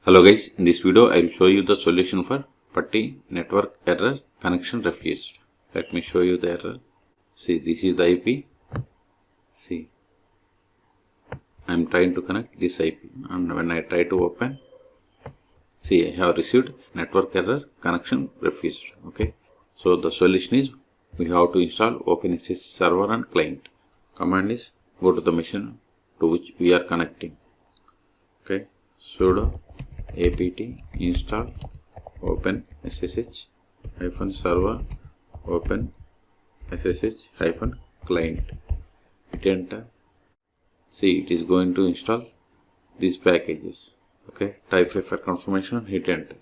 Hello guys, in this video I will show you the solution for PuTTY network error connection refused. Let me show you the error. See, this is the IP. See, I am trying to connect this IP, and when I try to open, see, I have received network error connection refused. Okay, so the solution is we have to install OpenSSH server and client. Command is go to the machine to which we are connecting. Okay, sudo apt install OpenSSH -server OpenSSH -client. Hit enter. See, it is going to install these packages. Okay, type for confirmation, hit enter.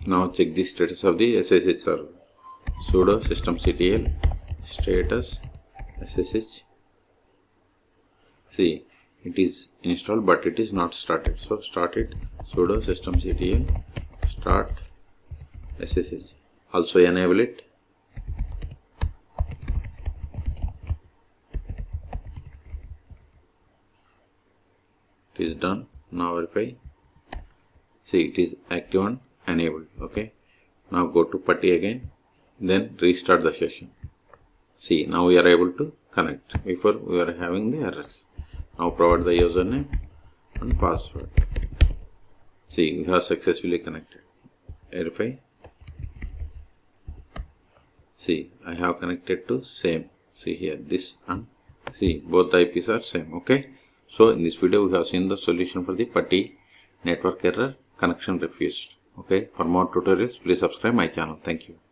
Now check the status of the SSH server. Sudo systemctl status SSH. See, it is installed but it is not started. So start it. Sudo systemctl start SSH. Also enable it. It is done. Now verify. See, it is active and enabled. Okay, now go to PuTTY again, then restart the session. See, now we are able to connect. Before we were having the errors. Now provide the username and password. See, we have successfully connected. Verify. See, I have connected to same. See here, this and see, both the IPs are same. Okay, so in this video we have seen the solution for the PuTTY network error connection refused. Okay, for more tutorials please subscribe my channel. Thank you.